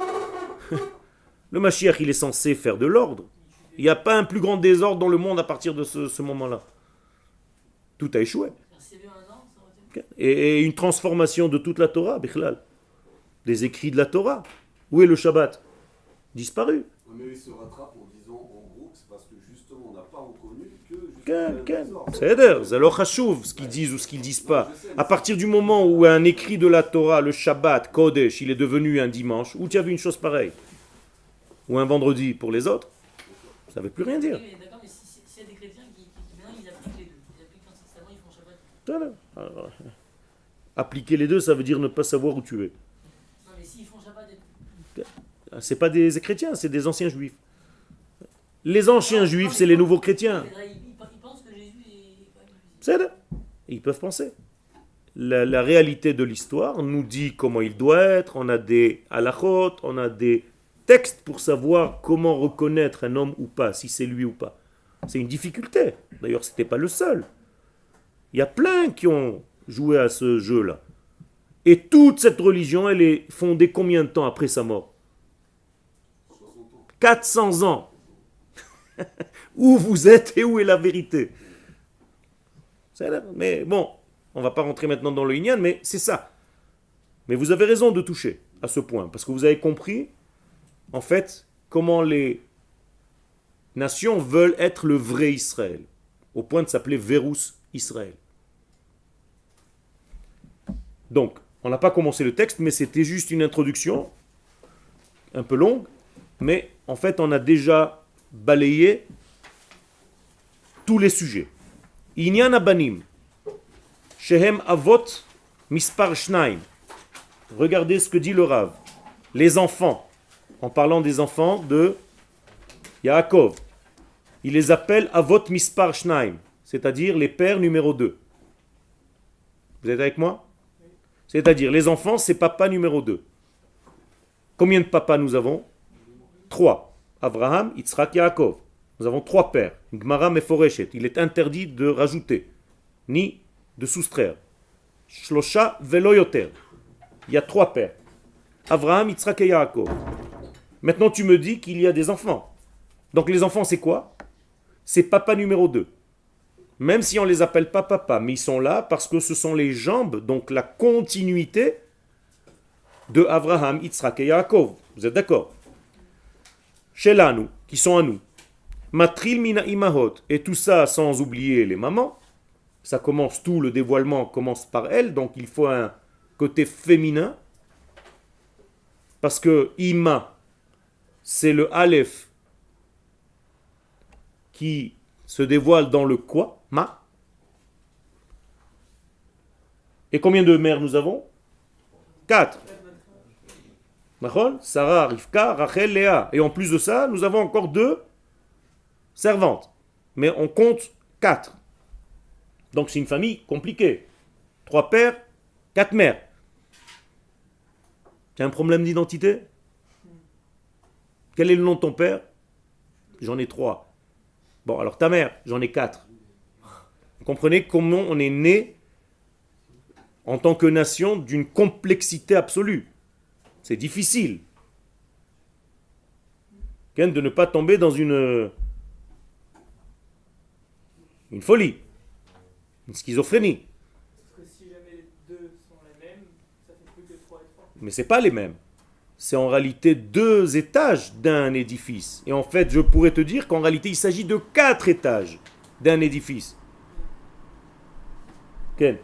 Le Mashiach, il est censé faire de l'ordre. Il n'y a pas un plus grand désordre dans le monde à partir de ce moment-là. Tout a échoué. Persévérer un an, ça aurait été. Et une transformation de toute la Torah, Bichlal. Des écrits de la Torah. Où est le Shabbat? Disparu. Mais ils se rattrapent en disant en gros que c'est parce que justement on n'a pas reconnu que Ken. C'est-à-dire, c'est alors chashuv, ce qu'ils disent ou ce qu'ils disent pas. À partir du moment où un écrit de la Torah, le Shabbat, Kodesh, il est devenu un dimanche, où tu as vu une chose pareille? Ou un vendredi pour les autres, ça ne veut plus rien dire. Oui, mais d'accord, mais s'il y a des chrétiens qui maintenant ils appliquent les deux. Ils appliquent quand c'est seulement ils font Shabbat. Voilà. Alors, Appliquer les deux, ça veut dire ne pas savoir où tu es. Non, mais s'ils font Shabbat, C'est pas des chrétiens, c'est des anciens juifs. Les anciens juifs, c'est les nouveaux chrétiens. ils pensent que Jésus est. C'est là. Ils peuvent penser. La réalité de l'histoire nous dit comment il doit être. On a des halachot, on a des textes pour savoir comment reconnaître un homme ou pas, si c'est lui ou pas. C'est une difficulté. D'ailleurs, c'était pas le seul. Il y a plein qui ont joué à ce jeu-là. Et toute cette religion, elle est fondée combien de temps après sa mort? 400 ans. Où vous êtes et où est la vérité? C'est là. Mais bon, on ne va pas rentrer maintenant dans le Inyan, mais c'est ça. Mais vous avez raison de toucher à ce point, parce que vous avez compris, en fait, comment les nations veulent être le vrai Israël, au point de s'appeler Verus Israël. Donc, on n'a pas commencé le texte, mais c'était juste une introduction, un peu longue, mais en fait, on a déjà balayé tous les sujets. Inyan abanim, shehem avot mispar shnaim. Regardez ce que dit le Rav. Les enfants, en parlant des enfants de Yaakov, il les appelle avot mispar shnaim, c'est-à-dire les pères numéro 2. Vous êtes avec moi? C'est-à-dire, les enfants, c'est papa numéro 2. Combien de papas nous avons? 3. Abraham, Yitzhak, Yaakov. Nous avons 3 pères. Gmara meforeshet. Il est interdit de rajouter, ni de soustraire. Shlosha velo yoter. Il y a 3 pères. Abraham, Yitzhak et Yaakov. Maintenant, tu me dis qu'il y a des enfants. Donc, les enfants, c'est quoi? C'est papa numéro 2. Même si on ne les appelle pas papa, mais ils sont là parce que ce sont les jambes, donc la continuité de Abraham, Yitzhak et Yaakov. Vous êtes d'accord? Shelanu, qui sont à nous. Matril mina imahot, et tout ça sans oublier les mamans. Ça commence, tout le dévoilement commence par elles, donc il faut un côté féminin. Parce que ima, c'est le aleph qui se dévoile dans le quoi? Ma. Et combien de mères nous avons? 4. Sarah, Rivka, Rachel, Léa. Et en plus de ça, nous avons encore 2 servantes. Mais on compte 4. Donc c'est une famille compliquée. 3 pères, 4 mères. Tu as un problème d'identité? Quel est le nom de ton père? J'en ai 3. Bon, alors ta mère, j'en ai 4. Vous comprenez comment on est né en tant que nation d'une complexité absolue. C'est difficile de ne pas tomber dans une folie, une schizophrénie. Parce que si jamais les deux sont les mêmes, ça fait plus que 3 et 3. Mais ce n'est pas les mêmes. C'est en réalité 2 étages d'un édifice. Et en fait, je pourrais te dire qu'en réalité, il s'agit de 4 étages d'un édifice. Quel?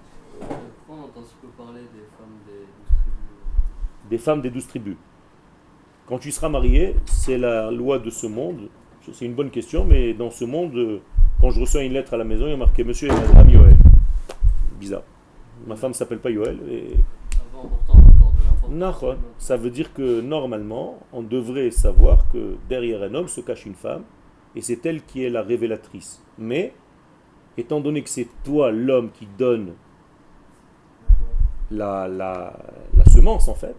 On entend si peu parler des femmes des 12 tribus. Des femmes des 12 tribus. Quand tu seras marié, c'est la loi de ce monde. C'est une bonne question, mais dans ce monde, quand je reçois une lettre à la maison, il y a marqué Monsieur et Madame Yoël. Bizarre. Ma femme ne s'appelle pas Yoël. Et... Avant, pourtant, encore de l'importance. Non, ça veut dire que normalement, on devrait savoir que derrière un homme se cache une femme, et c'est elle qui est la révélatrice. Mais, étant donné que c'est toi l'homme qui donne la semence en fait,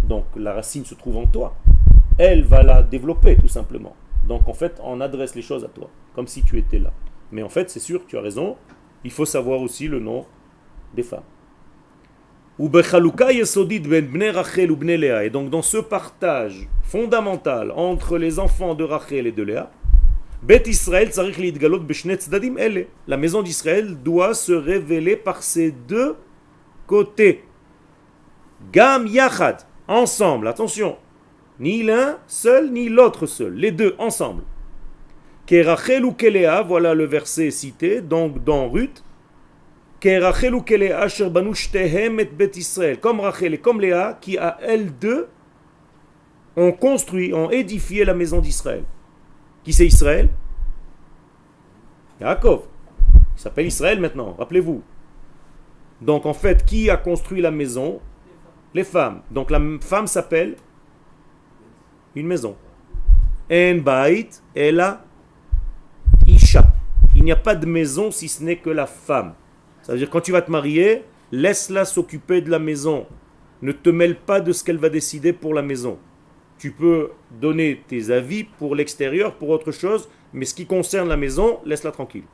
donc la racine se trouve en toi, elle va la développer tout simplement. Donc en fait, on adresse les choses à toi, comme si tu étais là. Mais en fait, c'est sûr, tu as raison, il faut savoir aussi le nom des femmes. Et donc dans ce partage fondamental entre les enfants de Rachel et de Léa, la maison d'Israël doit se révéler par ces 2 côtés. Gam yachad, ensemble, attention, ni l'un seul ni l'autre seul, les 2 ensemble. Ke Rachel ou ke Léa, voilà le verset cité, donc dans Ruth. Comme Rachel et comme Léa, qui à elles 2 ont construit, ont édifié la maison d'Israël. Qui c'est Israël? Yaakov. Il s'appelle Israël maintenant, rappelez-vous. Donc en fait, qui a construit la maison? Les femmes. Donc la femme s'appelle une maison. En bait, ela isha. Il n'y a pas de maison si ce n'est que la femme. Ça veut dire quand tu vas te marier, laisse-la s'occuper de la maison. Ne te mêle pas de ce qu'elle va décider pour la maison. Tu peux donner tes avis pour l'extérieur, pour autre chose, mais ce qui concerne la maison, laisse-la tranquille.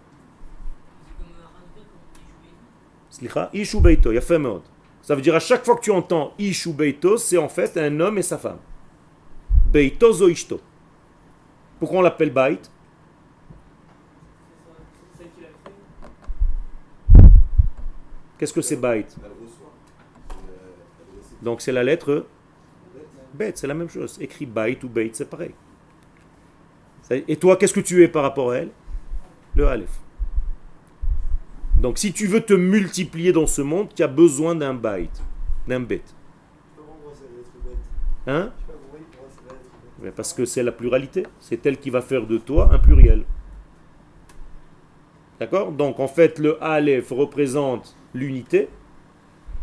Slicha, ishu beito, yafa meod. Ça veut dire à chaque fois que tu entends ishu beito, c'est en fait un homme et sa femme. Beito zo ishto. Pourquoi on l'appelle bait? C'est celle qui l'a fait. Qu'est-ce que c'est bait? Elle reçoit. Elle récite. Donc c'est la lettre bet, c'est la même chose. Écrit bait ou beit, c'est pareil. Et toi, qu'est-ce que tu es par rapport à elle? Le aleph. Donc si tu veux te multiplier dans ce monde, tu as besoin d'un bait, d'un bet. Je sais pas pourquoi c'est la lettre bête. Hein? Je sais pas pourquoi c'est la lettre bête. Mais parce que c'est la pluralité. C'est elle qui va faire de toi un pluriel. D'accord? Donc en fait, le aleph représente l'unité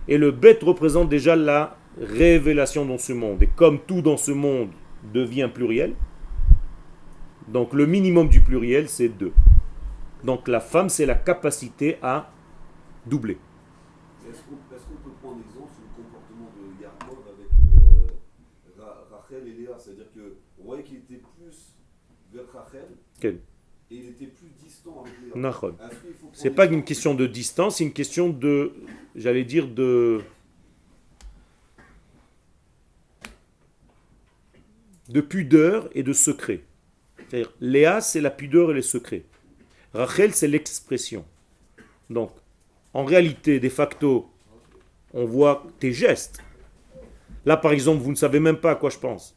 et le bet représente déjà la révélation dans ce monde. Et comme tout dans ce monde devient pluriel, donc le minimum du pluriel, c'est 2. Donc la femme, c'est la capacité à doubler. Est-ce qu'on peut prendre exemple sur le comportement de Yaakov avec Rachel et Léa? C'est-à-dire qu'on voyait qu'il était plus vers Rachel Quel? et il était plus distant avec Léa. Nahon. Est-ce qu'il faut C'est prendre pas exemple- une question de distance, c'est une question de, j'allais dire, de pudeur et de secret. C'est-à-dire, Léa, c'est la pudeur et les secrets. Rachel, c'est l'expression. Donc, en réalité, de facto, on voit tes gestes. Là, par exemple, vous ne savez même pas à quoi je pense.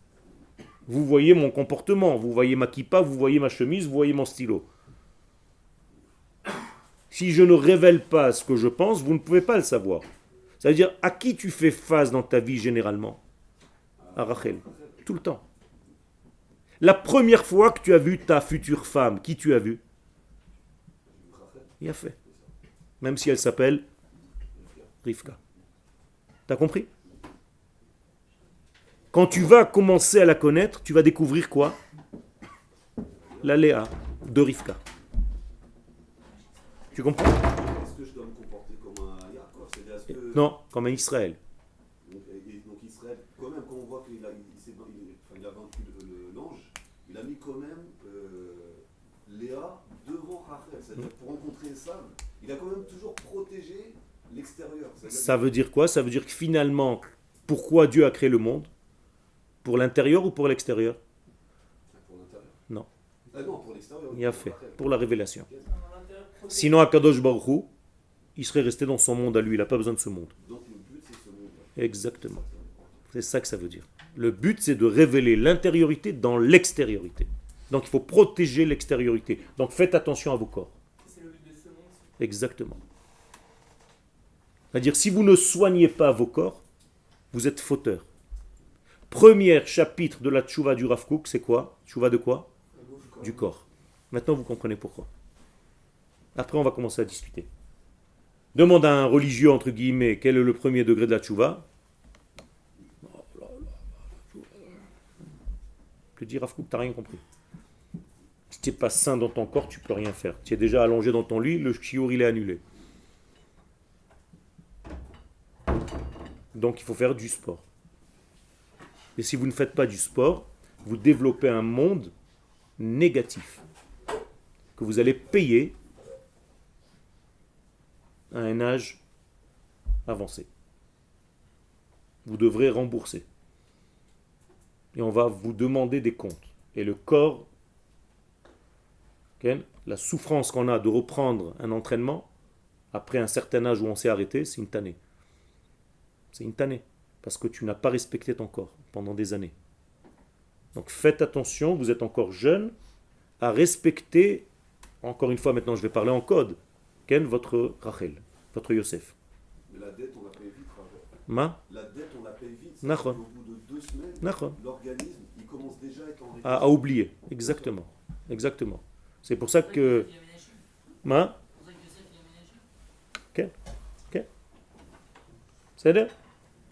Vous voyez mon comportement, vous voyez ma kippa, vous voyez ma chemise, vous voyez mon stylo. Si je ne révèle pas ce que je pense, vous ne pouvez pas le savoir. C'est-à-dire, à qui tu fais face dans ta vie généralement? À Rachel. Tout le temps. La première fois que tu as vu ta future femme, qui tu as vu? Il a fait. Même si elle s'appelle Rivka. T'as compris? Quand tu vas commencer à la connaître, tu vas découvrir quoi? La Léa de Rivka. Tu comprends? Est-ce que je dois me comporter comme un Yaakov? C'est-à-dire, est-ce que... Non, comme un Israël. Donc Israël, quand même, quand on voit qu'il a, il a vaincu l'ange, il a mis quand même Léa devant Rachel. C'est-à-dire pour rencontrer Esav, il a quand même toujours protégé l'extérieur. Ça veut dire quoi? Ça veut dire que finalement, pourquoi Dieu a créé le monde? Pour l'intérieur ou pour l'extérieur? Pour l'intérieur. Non. Ah non, pour l'extérieur. Il a fait. Pour la révélation. À l'intérieur, protéger. Sinon, Akadosh Baruch Hu, il serait resté dans son monde à lui. Il n'a pas besoin de ce monde. Donc le but, c'est ce monde. Exactement. C'est ça que ça veut dire. Le but, c'est de révéler l'intériorité dans l'extériorité. Donc, il faut protéger l'extériorité. Donc, faites attention à vos corps. C'est le but de ce monde. Exactement. C'est-à-dire, si vous ne soignez pas vos corps, vous êtes fauteur. Premier chapitre de la tchouva du Rav Kook, c'est quoi? Tchouva de quoi? Du corps. Maintenant, vous comprenez pourquoi. Après, on va commencer à discuter. Demande à un religieux, entre guillemets, quel est le premier degré de la tchouva. Je te dis, Rav Kook, tu n'as rien compris. Si tu n'es pas sain dans ton corps, tu ne peux rien faire. Tu es déjà allongé dans ton lit, le chiour, il est annulé. Donc, il faut faire du sport. Et si vous ne faites pas du sport, vous développez un monde négatif que vous allez payer à un âge avancé. Vous devrez rembourser. Et on va vous demander des comptes. Et le corps, la souffrance qu'on a de reprendre un entraînement, après un certain âge où on s'est arrêté, c'est une tannée. C'est une tannée. Parce que tu n'as pas respecté ton corps pendant des années. Donc faites attention, vous êtes encore jeune, à respecter, encore une fois maintenant je vais parler en code, votre Rachel, votre Yosef. Mais la dette, on la paye vite, Rachel. Ma La dette, on la paye vite. Nachon. Au bout de 2 semaines, Nachon. l'organisme, il commence déjà à être en à oublier. Exactement. Exactement. C'est pour ça que... Ma C'est-à-dire?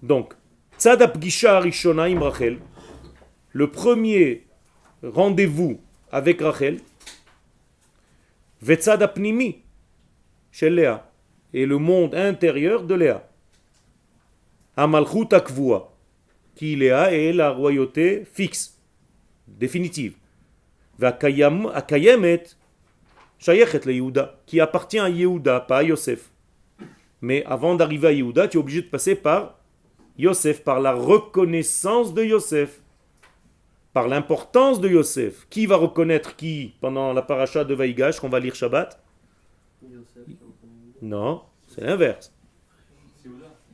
Donc, Tzad Apgisha Arishona im Rachel, le premier rendez-vous avec Rachel, Vetzad Apnimi chez Léa, et le monde intérieur de Léa. Amalchut Akvua, qui Léa est la royauté fixe, définitive. Akayemet Shayechet le Yehuda, qui appartient à Yehuda, pas à Yosef. Mais avant d'arriver à Yehuda, tu es obligé de passer par Yosef, par la reconnaissance de Yosef, par l'importance de Yosef. Qui va reconnaître qui pendant la paracha de Vaïgash qu'on va lire Shabbat? Non, c'est l'inverse.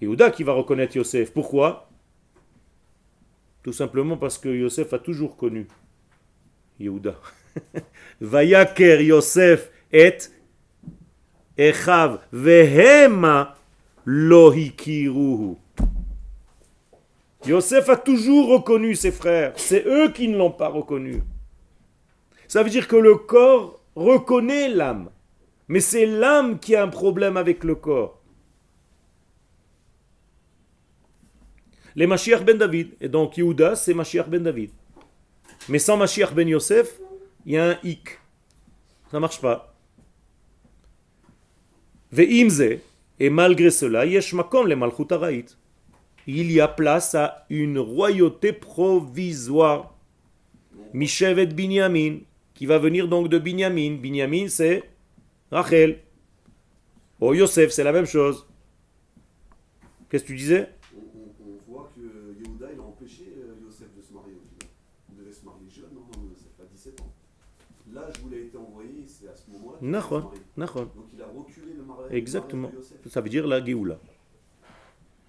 Yehuda qui va reconnaître Yosef. Pourquoi? Tout simplement parce que Yosef a toujours connu Yehuda. Vayaker Yosef et Echav vehema lo hikiruhu. Yosef a toujours reconnu ses frères. C'est eux qui ne l'ont pas reconnu. Ça veut dire que le corps reconnaît l'âme. Mais c'est l'âme qui a un problème avec le corps. Les Mashiach ben David. Et donc Yehuda, c'est Mashiach ben David. Mais sans Mashiach ben Yosef, il y a un hic. Ça ne marche pas. Ve'imze, et malgré cela, yesh makom le malchut haraït. Il y a place à une royauté provisoire. Mishevet Binyamin, qui va venir donc de Binyamin. Binyamin, c'est Rachel. Oh, Yosef, c'est la même chose. Qu'est-ce que tu disais? On voit que Yehuda, il a empêché Yosef de se marier au final. Il devait se marier jeune, non, Yosef, à 17 ans. L'âge où il a été envoyé, c'est à ce moment-là qu'il devait se marier. Donc il a reculé le mariage. Exactement. De Yosef. Ça veut dire la Géoula.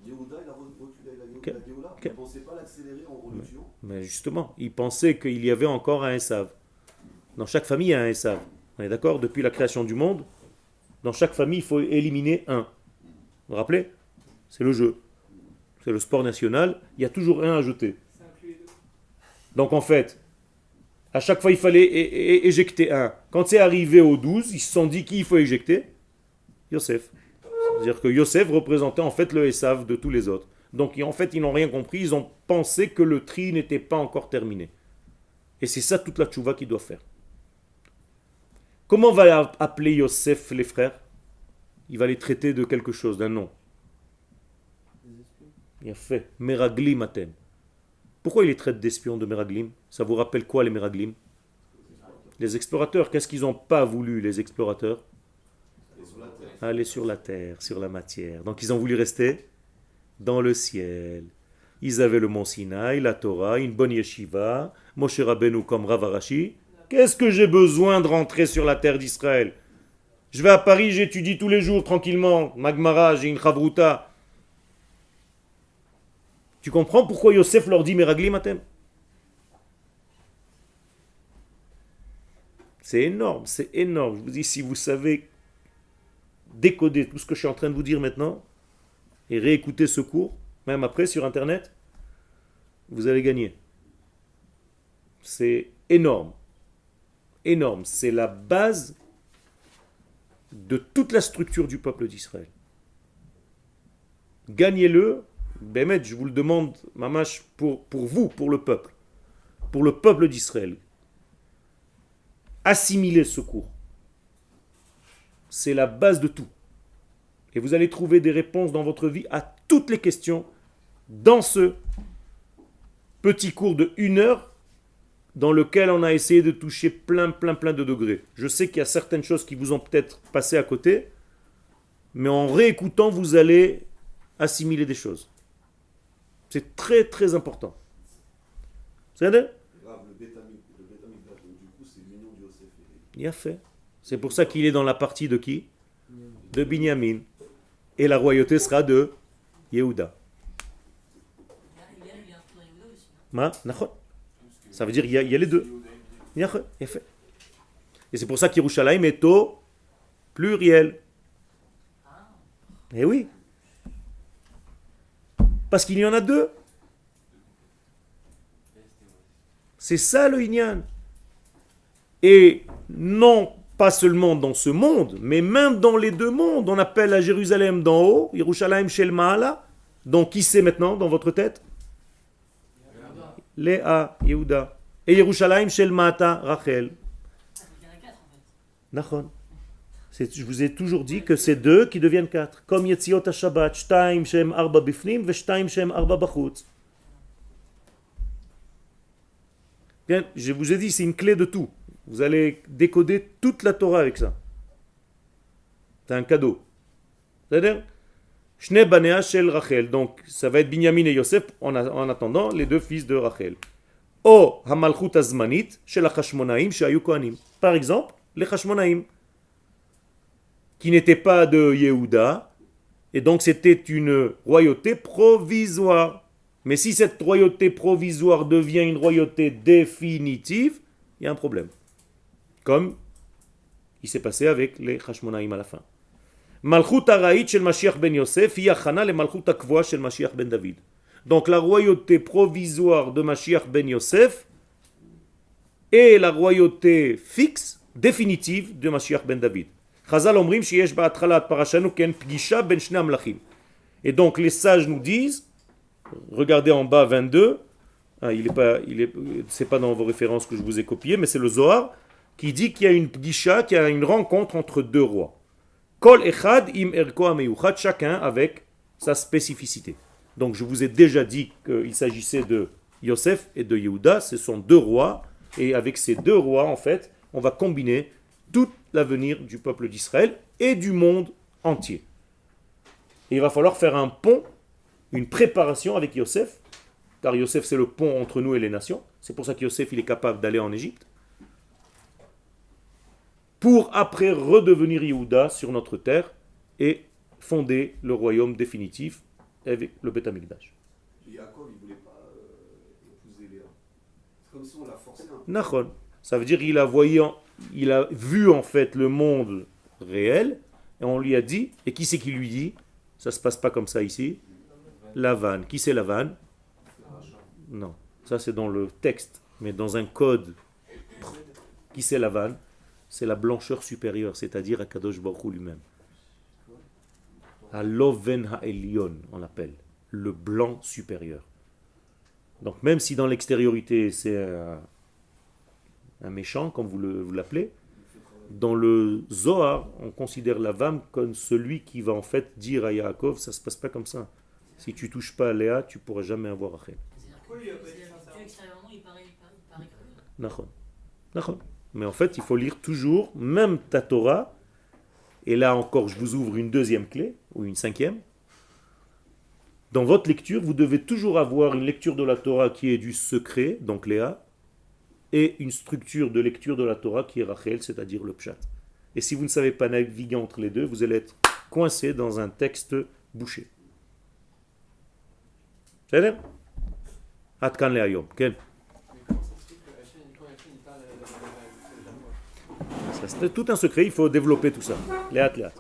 Yehuda, il a reculé la Okay. Géoula. Okay. Il ne pensait pas l'accélérer en religion. Mais justement, il pensait qu'il y avait encore un Esav. Dans chaque famille, il y a un Esav. On est d'accord? Depuis la création du monde, dans chaque famille, il faut éliminer un. Vous vous rappelez? C'est le jeu. C'est le sport national. Il y a toujours un à jeter. Donc en fait, à chaque fois, il fallait éjecter un. Quand c'est arrivé au 12, ils se sont dit qui il faut éjecter? Yosef. C'est-à-dire que Yosef représentait en fait le Esav de tous les autres. Donc en fait, ils n'ont rien compris. Ils ont pensé que le tri n'était pas encore terminé. Et c'est ça toute la tchouva qu'il doit faire. Comment va appeler Yosef les frères? Il va les traiter de quelque chose, d'un nom. Il a fait Meraglim Atem. Pourquoi il les traite d'espions de Meraglim? Ça vous rappelle quoi les Meraglim? Les explorateurs, qu'est-ce qu'ils n'ont pas voulu les explorateurs? Aller sur la terre, sur la matière. Donc ils ont voulu rester dans le ciel. Ils avaient le mont Sinaï, la Torah, une bonne yeshiva, Moshe Rabbeinu comme Rav Arashi. Qu'est-ce que j'ai besoin de rentrer sur la terre d'Israël? Je vais à Paris, j'étudie tous les jours tranquillement. Magmara, j'ai une chavruta. Tu comprends pourquoi Yosef leur dit Meraglim Atem? C'est énorme, c'est énorme. Je vous dis, si vous savez décoder tout ce que je suis en train de vous dire maintenant et réécouter ce cours, même après sur internet, vous allez gagner. C'est énorme. Énorme. C'est la base de toute la structure du peuple d'Israël. Gagnez-le. Bémet, je vous le demande, mamash, pour vous, pour le peuple d'Israël. Assimilez ce cours. C'est la base de tout. Et vous allez trouver des réponses dans votre vie à toutes les questions dans ce petit cours de 1 heure dans lequel on a essayé de toucher plein de degrés. Je sais qu'il y a certaines choses qui vous ont peut-être passé à côté, mais en réécoutant, vous allez assimiler des choses. C'est très important. C'est vrai? Le Beth-Amikdash, donc du coup, c'est l'union de Yosef. Il a fait. C'est pour ça qu'il est dans la partie de qui? De Binyamin. Et la royauté sera de Yehuda. Il y a un tour Yehuda aussi. Ma, nachon. Ça veut dire il y a les deux. Il a fait. Et c'est pour ça qu'Yerushalayim est au pluriel. Eh oui. Parce qu'il y en a 2. C'est ça le Inyan. Et non pas seulement dans ce monde, mais même dans les 2 mondes. On appelle à Jérusalem d'en haut, Yerushalayim Shel Ma'ala, Donc qui c'est maintenant dans votre tête? Léa, Yehuda. Et Yerushalayim shel Mata, Rachel. Ah, il y en a 4 en fait. Nachon. Je vous ai toujours dit que c'est 2 qui deviennent 4. Comme Yetziot HaShabbat, 2 shem arba bifnim, ve 2 shem arba bachutz. Bien, je vous ai dit, c'est une clé de tout. Vous allez décoder toute la Torah avec ça. C'est un cadeau. C'est-à-dire, Shne banea shel Rachel. Donc, ça va être Binyamin et Yosef en attendant les 2 fils de Rachel. O hamalchut azmanit shel hachashmonaim shehayu kohanim. Par exemple, les Hashmonaïm, qui n'étaient pas de Yehuda, et donc c'était une royauté provisoire. Mais si cette royauté provisoire devient une royauté définitive, il y a un problème. Comme il s'est passé avec les Hashmonaïm à la fin. Malchut Araït shel Mashiach ben Yosef, yachana le Malchut Akvoa shel Mashiach ben David. Donc la royauté provisoire de Mashiach ben Yosef et la royauté fixe, définitive de Mashiach ben David. Chazal omrim sheyesh ba'atchalat parashanu ken pgisha ben shnei amlachim. Et donc les sages nous disent, regardez en bas 22, c'est pas dans vos références que je vous ai copié, mais c'est le Zohar qui dit qu'il y a une pgisha, qu'il y a une rencontre entre 2 rois. Kol echad im erko ameyuchad, chacun avec sa spécificité. Donc je vous ai déjà dit qu'il s'agissait de Yosef et de Yehuda, ce sont 2 rois, et avec ces 2 rois, en fait, on va combiner tout l'avenir du peuple d'Israël et du monde entier. Et il va falloir faire un pont, une préparation avec Yosef, car Yosef c'est le pont entre nous et les nations, c'est pour ça que Yosef il est capable d'aller en Égypte, pour après redevenir Yehuda sur notre terre et fonder le royaume définitif avec le Beth Amikdash. Yaakov, il ne voulait pas épouser Léa. C'est comme si on l'a forcé un peu. Nachon. Ça veut dire qu'il il a vu en fait le monde réel et on lui a dit, et qui c'est qui lui dit? Ça se passe pas comme ça ici. Lavan. Qui c'est Lavan? Non, ça c'est dans le texte, mais dans un code. Qui c'est Lavan? C'est la blancheur supérieure, c'est-à-dire Akadosh Baruch Hu lui-même. Aloven ha'elion, on l'appelle, le blanc supérieur. Donc même si dans l'extériorité c'est un méchant, comme vous l'appelez, dans le Zohar, on considère Lavan comme celui qui va en fait dire à Yaakov, ça se passe pas comme ça. Si tu touches pas à Léa, tu pourras jamais avoir Rachel. C'est-à-dire que extérieurement, il paraît creux. Nachon. Nachon. Mais en fait, il faut lire toujours, même ta Torah, et là encore, je vous ouvre une 2e clé, ou une 5e. Dans votre lecture, vous devez toujours avoir une lecture de la Torah qui est du secret, donc Léa, et une structure de lecture de la Torah qui est Rachel, c'est-à-dire le Pshat. Et si vous ne savez pas naviguer entre les deux, vous allez être coincé dans un texte bouché. C'est clair? Atkan le Hayom. Quel? Ça, c'est tout un secret, il faut développer tout ça. Léat, léat.